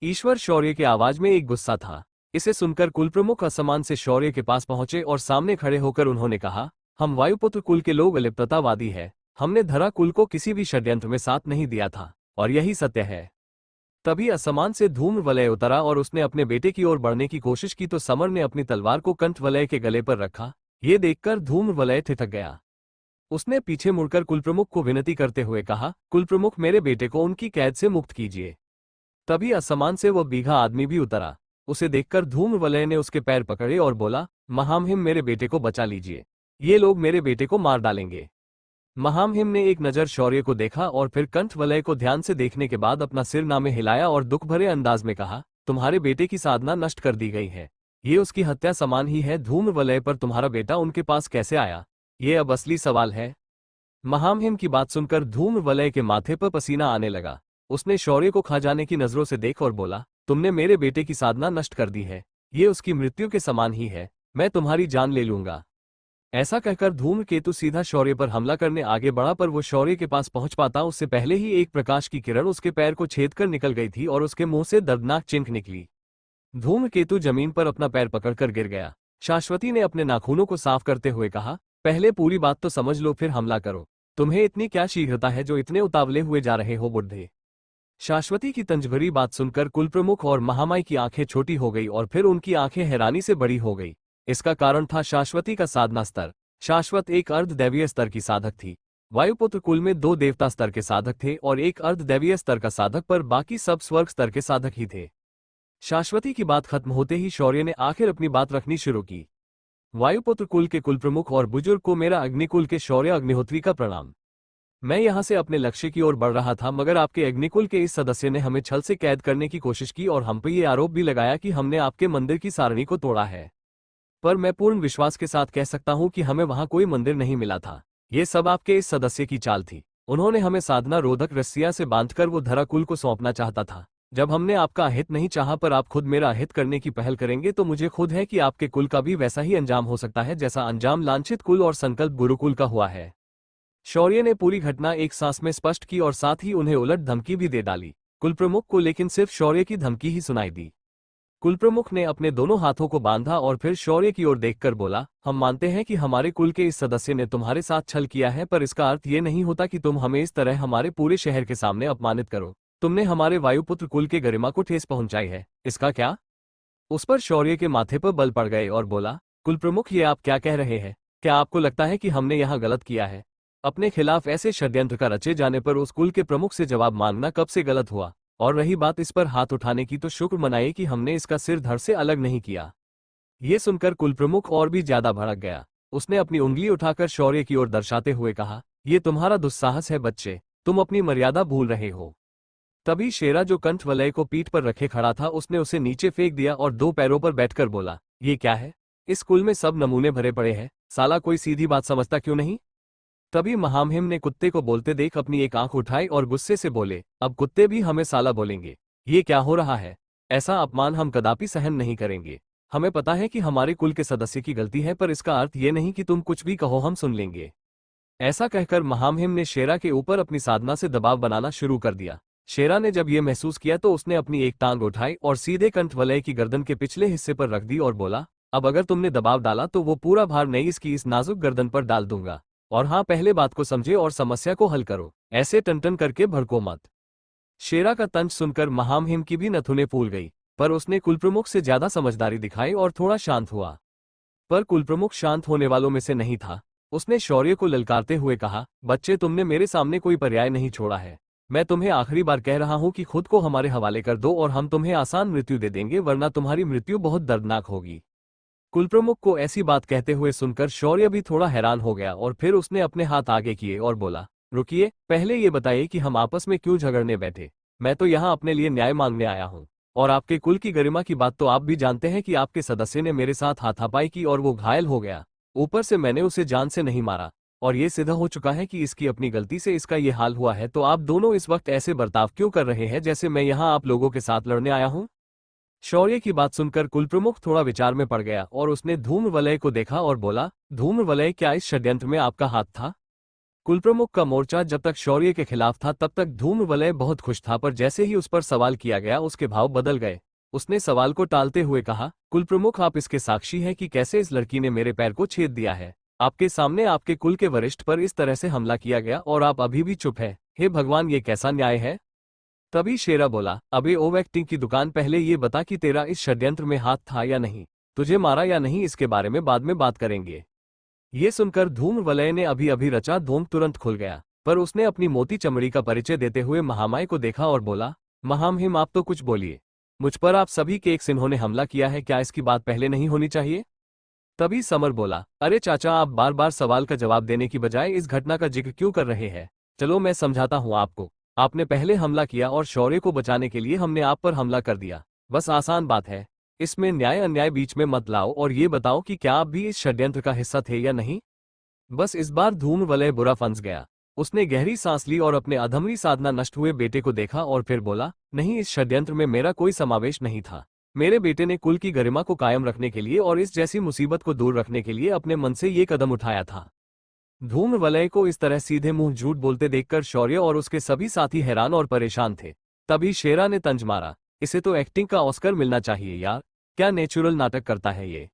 ईश्वर शौर्य के आवाज में एक गुस्सा था। इसे सुनकर कुल प्रमुख आसमान से शौर्य के पास पहुंचे और सामने खड़े होकर उन्होंने कहा, हम वायुपुत्र कुल के लोग अलिप्ततावादी है। हमने धरा कुल को किसी भी षड्यंत्र में साथ नहीं दिया था और यही सत्य है। तभी आसमान से धूम्र वलय उतरा और उसने अपने बेटे की ओर बढ़ने की कोशिश की तो समर ने अपनी तलवार को कंठ वलय के गले पर रखा। ये देखकर धूम्र वलय ठिठक गया। उसने पीछे मुड़कर कुलप्रमुख को विनती करते हुए कहा, कुलप्रमुख, मेरे बेटे को उनकी कैद से मुक्त कीजिए। तभी आसमान से वह बीघा आदमी भी उतरा। उसे देखकर धूम्र वलय ने उसके पैर पकड़े और बोला, महामहिम, मेरे बेटे को बचा लीजिए। ये लोग मेरे बेटे को मार डालेंगे। महामहिम ने एक नजर शौर्य को देखा और फिर कंठ वलय को ध्यान से देखने के बाद अपना सिर नामे हिलाया और दुख भरे अंदाज में कहा, तुम्हारे बेटे की साधना नष्ट कर दी गई है। ये उसकी हत्या समान ही है। धूम्र वलय पर तुम्हारा बेटा उनके पास कैसे आया, ये अब असली सवाल है। महामहिम की बात सुनकर धूम्र वलय के माथे पर पसीना आने लगा। उसने शौर्य को खा जाने की नजरों से देख और बोला, तुमने मेरे बेटे की साधना नष्ट कर दी है, ये उसकी मृत्यु के समान ही है, मैं तुम्हारी जान ले लूंगा। ऐसा कहकर धूम्रकेतु सीधा शौर्य पर हमला करने आगे बढ़ा, पर वो शौर्य के पास पहुंच पाता उससे पहले ही एक प्रकाश की किरण उसके पैर को छेद कर निकल गई थी और उसके मुंह से दर्दनाक चिंख निकली। धूम्रकेतु जमीन पर अपना पैर पकड़कर गिर गया। शाश्वती ने अपने नाखूनों को साफ करते हुए कहा, पहले पूरी बात तो समझ लो फिर हमला करो। तुम्हें इतनी क्या शीघ्रता है जो इतने उतावले हुए जा रहे हो बुड्ढे। शाश्वती की तंजभरी बात सुनकर कुलप्रमुख और महामाई की आंखें छोटी हो गई और फिर उनकी आंखें हैरानी से बड़ी हो गई। इसका कारण था शाश्वती का साधना स्तर। शाश्वत एक अर्धदैवीय स्तर की साधक थी। वायुपुत्र कुल में 2 देवता स्तर के साधक थे और एक अर्धदैवीय स्तर का साधक, पर बाकी सब स्वर्ग स्तर के साधक ही थे। शाश्वती की बात खत्म होते ही शौर्य ने आखिर अपनी बात रखनी शुरू की। वायुपुत्र कुल के कुलप्रमुख और बुजुर्ग को मेरा अग्निकुल के शौर्य अग्निहोत्री का प्रणाम। मैं यहां से अपने लक्ष्य की ओर बढ़ रहा था, मगर आपके अग्निकुल के इस सदस्य ने हमें छल से कैद करने की कोशिश की और हम पर यह आरोप भी लगाया कि हमने आपके मंदिर की सारणी को तोड़ा है। पर मैं पूर्ण विश्वास के साथ कह सकता हूं कि हमें वहां कोई मंदिर नहीं मिला था। ये सब आपके इस सदस्य की चाल थी। उन्होंने हमें साधना रोधक रस्सियां से बांधकर वो धरा कुल को सौंपना चाहता था। जब हमने आपका अहित नहीं चाहा पर आप खुद मेरा अहित करने की पहल करेंगे तो मुझे खुद है कि आपके कुल का भी वैसा ही अंजाम हो सकता है जैसा अंजाम लांछित कुल और संकल्प गुरुकुल का हुआ है। शौर्य ने पूरी घटना एक सांस में स्पष्ट की और साथ ही उन्हें उलट धमकी भी दे डाली। कुलप्रमुख को लेकिन सिर्फ शौर्य की धमकी ही सुनाई दी। कुलप्रमुख ने अपने दोनों हाथों को बांधा और फिर शौर्य की ओर देखकर बोला, हम मानते हैं कि हमारे कुल के इस सदस्य ने तुम्हारे साथ छल किया है, पर इसका अर्थ ये नहीं होता कि तुम हमें इस तरह हमारे पूरे शहर के सामने अपमानित करो। तुमने हमारे वायुपुत्र कुल के गरिमा को ठेस पहुंचाई है, इसका क्या? उस पर शौर्य के माथे पर बल पड़ गए और बोला, कुलप्रमुख ये आप क्या कह रहे हैं? क्या आपको लगता है कि हमने यहाँ गलत किया है? अपने खिलाफ ऐसे षड्यंत्र का रचे जाने पर उस कुल के प्रमुख से जवाब मांगना कब से गलत हुआ? और रही बात इस पर हाथ उठाने की, तो शुक्र मनाइए कि हमने इसका सिर धड़ से अलग नहीं किया। ये सुनकर कुलप्रमुख और भी ज्यादा भड़क गया। उसने अपनी उंगली उठाकर शौर्य की ओर दर्शाते हुए कहा, ये तुम्हारा दुस्साहस है बच्चे, तुम अपनी मर्यादा भूल रहे हो। तभी शेरा जो कंठ वलय को पीठ पर रखे खड़ा था उसने उसे नीचे फेंक दिया और 2 पैरों पर बैठकर बोला, ये क्या है? इस कुल में सब नमूने भरे पड़े हैं, साला कोई सीधी बात समझता क्यों नहीं? तभी महामहिम ने कुत्ते को बोलते देख अपनी एक आंख उठाई और गुस्से से बोले, अब कुत्ते भी हमें साला बोलेंगे? ये क्या हो रहा है? ऐसा अपमान हम कदापि सहन नहीं करेंगे। हमें पता है कि हमारे कुल के सदस्य की गलती है, पर इसका अर्थ ये नहीं कि तुम कुछ भी कहो हम सुन लेंगे। ऐसा कहकर महामहिम ने शेरा के ऊपर अपनी साधना से दबाव बनाना शुरू कर दिया। शेरा ने जब यह महसूस किया तो उसने अपनी एक टांग उठाई और सीधे कंठ वलय की गर्दन के पिछले हिस्से पर रख दी और बोला, अब अगर तुमने दबाव डाला तो वो पूरा भार मैं इसकी इस नाजुक गर्दन पर डाल दूंगा। और हाँ, पहले बात को समझे और समस्या को हल करो, ऐसे टन करके भड़को मत। शेरा का तंज सुनकर महामहिम की भी नथुने फूल गई, पर उसने कुलप्रमुख से ज्यादा समझदारी दिखाई और थोड़ा शांत हुआ। पर कुलप्रमुख शांत होने वालों में से नहीं था। उसने शौर्य को ललकारते हुए कहा, बच्चे तुमने मेरे सामने कोई पर्याय नहीं छोड़ा है। मैं तुम्हें आखिरी बार कह रहा हूं कि खुद को हमारे हवाले कर दो और हम तुम्हें आसान मृत्यु दे देंगे, वरना तुम्हारी मृत्यु बहुत दर्दनाक होगी। कुलप्रमुख को ऐसी बात कहते हुए सुनकर शौर्य भी थोड़ा हैरान हो गया और फिर उसने अपने हाथ आगे किए और बोला, रुकिए, पहले ये बताइए कि हम आपस में क्यों झगड़ने बैठे? मैं तो यहाँ अपने लिए न्याय मांगने आया हूँ। और आपके कुल की गरिमा की बात तो आप भी जानते हैं कि आपके सदस्य ने मेरे साथ हाथापाई की और वो घायल हो गया। ऊपर से मैंने उसे जान से नहीं मारा और ये सिद्ध हो चुका है कि इसकी अपनी गलती से इसका ये हाल हुआ है। तो आप दोनों इस वक्त ऐसे बर्ताव क्यों कर रहे हैं जैसे मैं यहाँ आप लोगों के साथ लड़ने आया हूँ? शौर्य की बात सुनकर कुलप्रमुख थोड़ा विचार में पड़ गया और उसने धूम्रवलय को देखा और बोला, धूम्रवलय, क्या इस षड्यंत्र में आपका हाथ था? कुलप्रमुख का मोर्चा जब तक शौर्य के खिलाफ था तब तक धूम्रवलय बहुत खुश था, पर जैसे ही उस पर सवाल किया गया उसके भाव बदल गए। उसने सवाल को टालते हुए कहा, कुलप्रमुख, आप इसके साक्षी हैं कि कैसे इस लड़की ने मेरे पैर को छेद दिया है। आपके सामने आपके कुल के वरिष्ठ पर इस तरह से हमला किया गया और आप अभी भी चुप है। हे भगवान, ये कैसा न्याय है? तभी शेरा बोला, अबे ओ एक्टिंग की दुकान, पहले ये बता कि तेरा इस षड्यंत्र में हाथ था या नहीं? तुझे मारा या नहीं इसके बारे में बाद में बात करेंगे। ये सुनकर धूम्रवलय ने अभी अभी रचा धूम तुरंत खुल गया, पर उसने अपनी मोती चमड़ी का परिचय देते हुए महामाई को देखा और बोला, महामहिम, आप तो कुछ बोलिए। मुझ पर आप सभी के एक सिन्हों ने हमला किया है, क्या इसकी बात पहले नहीं होनी चाहिए? तभी समर बोला, अरे चाचा, आप बार बार सवाल का जवाब देने की बजाय इस घटना का जिक्र क्यों कर रहे हैं? चलो मैं समझाता हूँ आपको। आपने पहले हमला किया और शौर्य को बचाने के लिए हमने आप पर हमला कर दिया। बस आसान बात है, इसमें न्याय अन्याय बीच में मत लाओ और ये बताओ कि क्या आप भी इस षड्यंत्र का हिस्सा थे या नहीं? बस इस बार धूम्रवलय बुरा फंस गया। उसने गहरी सांस ली और अपने अधमरी साधना नष्ट हुए बेटे को देखा और फिर बोला, नहीं, इस षड्यंत्र में मेरा कोई समावेश नहीं था। मेरे बेटे ने कुल की गरिमा को कायम रखने के लिए और इस जैसी मुसीबत को दूर रखने के लिए अपने मन से ये कदम उठाया था। धूम्रवलय को इस तरह सीधे मुंह झूठ बोलते देखकर शौर्य और उसके सभी साथी हैरान और परेशान थे। तभी शेरा ने तंज मारा, इसे तो एक्टिंग का ऑस्कर मिलना चाहिए यार, क्या नेचुरल नाटक करता है ये।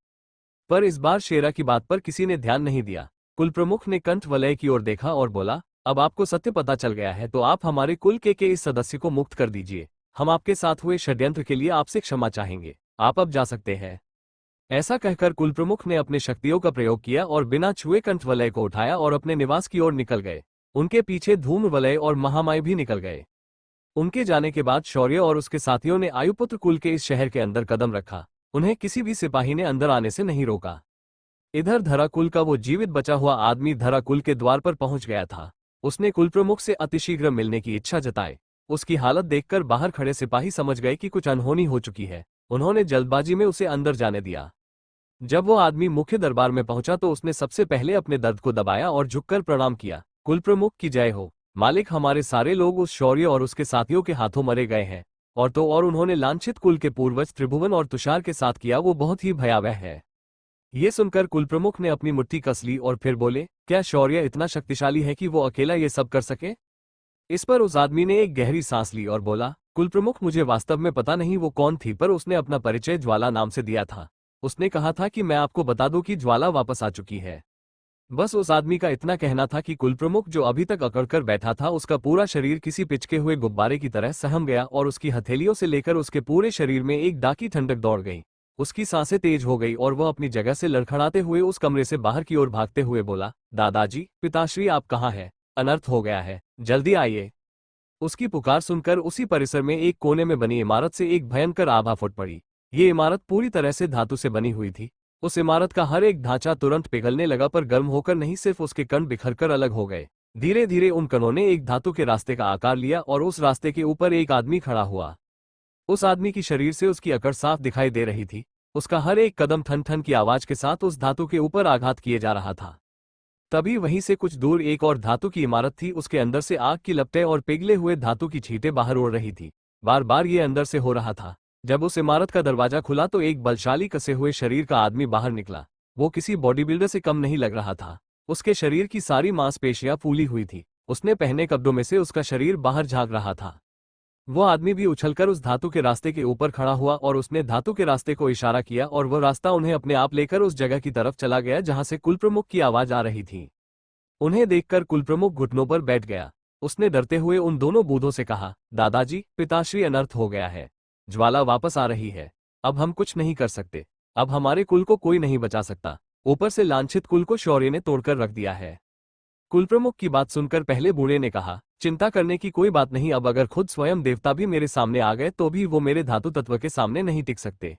पर इस बार शेरा की बात पर किसी ने ध्यान नहीं दिया। कुल प्रमुख ने कंठ वलय की ओर देखा और बोला, अब आपको सत्य पता चल गया है तो आप हमारे कुल के इस सदस्य को मुक्त कर दीजिए। हम आपके साथ हुए षड्यंत्र के लिए आपसे क्षमा चाहेंगे, आप अब जा सकते हैं। ऐसा कहकर कुल प्रमुख ने अपने शक्तियों का प्रयोग किया और बिना छुए कंठ वलय को उठाया और अपने निवास की ओर निकल गए। उनके पीछे धूम्र वलय और महामाय भी निकल गए। उनके जाने के बाद शौर्य और उसके साथियों ने आयुपुत्र कुल के इस शहर के अंदर कदम रखा। उन्हें किसी भी सिपाही ने अंदर आने से नहीं रोका। इधर धरा कुल का वो जीवित बचा हुआ आदमी धरा कुल के द्वार पर पहुंच गया था। उसने कुल प्रमुख से अतिशीघ्र मिलने की इच्छा जताई। उसकी हालत देखकर बाहर खड़े सिपाही समझ गए कि कुछ अनहोनी हो चुकी है। उन्होंने जल्दबाजी में उसे अंदर जाने दिया। जब वो आदमी मुख्य दरबार में पहुंचा तो उसने सबसे पहले अपने दर्द को दबाया और झुककर प्रणाम किया। कुल प्रमुख की जय हो मालिक, हमारे सारे लोग उस शौर्य और उसके साथियों के हाथों मरे गए हैं, और तो और उन्होंने लांछित कुल के पूर्वज त्रिभुवन और तुषार के साथ किया वो बहुत ही भयावह है। ये सुनकर कुल प्रमुख ने अपनी मुट्ठी कस ली और फिर बोले, क्या शौर्य इतना शक्तिशाली है कि वो अकेला ये सब कर सके। इस पर उस आदमी ने एक गहरी सांस ली और बोला, कुल प्रमुख, मुझे वास्तव में पता नहीं वो कौन थी, पर उसने अपना परिचय ज्वाला नाम से दिया था। उसने कहा था कि मैं आपको बता दूं कि ज्वाला वापस आ चुकी है। बस उस आदमी का इतना कहना था कि कुल प्रमुख जो अभी तक अकड़कर बैठा था उसका पूरा शरीर किसी पिचके हुए गुब्बारे की तरह सहम गया और उसकी हथेलियों से लेकर उसके पूरे शरीर में एक डाकी ठंडक दौड़ गई। उसकी सांसें तेज हो गई और वह अपनी जगह से लड़खड़ाते हुए उस कमरे से बाहर की ओर भागते हुए बोला, दादाजी, पिताश्री, आप कहाँ हैं? अनर्थ हो गया है, जल्दी आइए। उसकी पुकार सुनकर उसी परिसर में एक कोने में बनी इमारत से एक भयंकर आभा फूट पड़ी। ये इमारत पूरी तरह से धातु से बनी हुई थी। उस इमारत का हर एक ढांचा तुरंत पिघलने लगा, पर गर्म होकर नहीं, सिर्फ उसके कण बिखरकर अलग हो गए। धीरे धीरे उन कणों ने एक धातु के रास्ते का आकार लिया और उस रास्ते के ऊपर एक आदमी खड़ा हुआ। उस आदमी की शरीर से उसकी अकड़ साफ दिखाई दे रही थी। उसका हर एक कदम ठन ठन की आवाज के साथ उस धातु के ऊपर आघात किए जा रहा था। तभी वहीं से कुछ दूर एक और धातु की इमारत थी। उसके अंदर से आग की लपटें और पिघले हुए धातु की छींटें बाहर उड़ रही थी। बार बार ये अंदर से हो रहा था। जब उस इमारत का दरवाजा खुला तो एक बलशाली कसे हुए शरीर का आदमी बाहर निकला। वो किसी बॉडी बिल्डर से कम नहीं लग रहा था। उसके शरीर की सारी मांसपेशियां फूली हुई थी। उसने पहने कपड़ों में से उसका शरीर बाहर झांक रहा था। वो आदमी भी उछलकर उस धातु के रास्ते के ऊपर खड़ा हुआ और उसने धातु के रास्ते को इशारा किया और वह रास्ता उन्हें अपने आप लेकर उस जगह की तरफ चला गया जहां से कुल प्रमुख की आवाज आ रही थी। उन्हें देखकर कुल प्रमुख घुटनों पर बैठ गया। उसने डरते हुए उन दोनों बूढ़ों से कहा, दादाजी, पिताश्री, अनर्थ हो गया है। ज्वाला वापस आ रही है। अब हम कुछ नहीं कर सकते। अब हमारे कुल को कोई नहीं बचा सकता। ऊपर से लांछित कुल को शौर्य ने तोड़कर रख दिया है। कुल प्रमुख की बात सुनकर पहले बूढ़े ने कहा, चिंता करने की कोई बात नहीं। अब अगर खुद स्वयं देवता भी मेरे सामने आ गए तो भी वो मेरे धातु तत्व के सामने नहीं टिक सकते।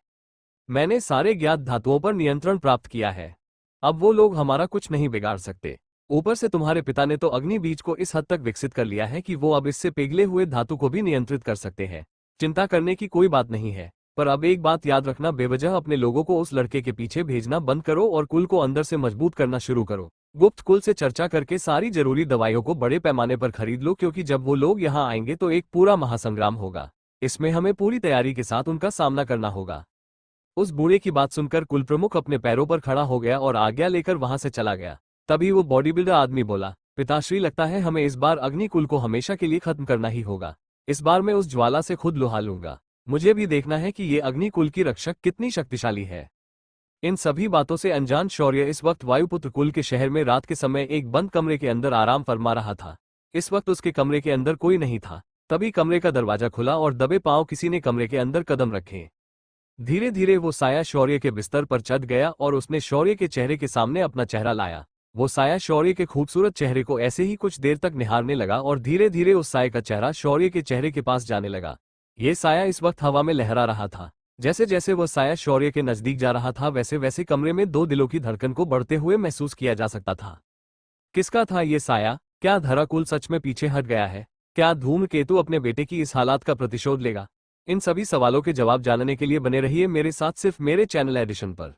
मैंने सारे ज्ञात धातुओं पर नियंत्रण प्राप्त किया है। अब वो लोग हमारा कुछ नहीं बिगाड़ सकते। ऊपर से तुम्हारे पिता ने तो अग्नि बीज को इस हद तक विकसित कर लिया है कि वो अब इससे पिघले हुए धातु को भी नियंत्रित कर सकते हैं। चिंता करने की कोई बात नहीं है। पर अब एक बात याद रखना, बेवजह अपने लोगों को उस लड़के के पीछे भेजना बंद करो और कुल को अंदर से मजबूत करना शुरू करो। गुप्त कुल से चर्चा करके सारी जरूरी दवाइयों को बड़े पैमाने पर खरीद लो, क्योंकि जब वो लोग यहाँ आएंगे तो एक पूरा महासंग्राम होगा। इसमें हमें पूरी तैयारी के साथ उनका सामना करना होगा। उस बूढ़े की बात सुनकर कुल प्रमुख अपने पैरों पर खड़ा हो गया और आज्ञा लेकर वहां से चला गया। तभी वो बॉडी बिल्डर आदमी बोला, पिताश्री, लगता है हमें इस बार अग्नि कुल को हमेशा के लिए खत्म करना ही होगा। इस बार मैं उस ज्वाला से खुद लुहा लूंगा। मुझे भी देखना है कि ये अग्नि कुल की रक्षक कितनी शक्तिशाली है। इन सभी बातों से अनजान शौर्य इस वक्त वायुपुत्र कुल के शहर में रात के समय एक बंद कमरे के अंदर आराम फरमा रहा था। इस वक्त उसके कमरे के अंदर कोई नहीं था। तभी कमरे का दरवाजा खुला और दबे पांव किसी ने कमरे के अंदर कदम रखे। धीरे धीरे वो साया शौर्य के बिस्तर पर चढ़ गया और उसने शौर्य के चेहरे के सामने अपना चेहरा लाया। वो साया शौर्य के खूबसूरत चेहरे को ऐसे ही कुछ देर तक निहारने लगा और धीरे धीरे उस साये का चेहरा शौर्य के चेहरे के पास जाने लगा। ये साया इस वक्त हवा में लहरा रहा था। जैसे जैसे वह साया शौर्य के नजदीक जा रहा था वैसे वैसे कमरे में दो दिलों की धड़कन को बढ़ते हुए महसूस किया जा सकता था। किसका था ये साया? क्या धराकुल सच में पीछे हट गया है? क्या धूमकेतु अपने बेटे की इस हालात का प्रतिशोध लेगा? इन सभी सवालों के जवाब जानने के लिए बने रहिए मेरे साथ सिर्फ मेरे चैनल एडिशन पर।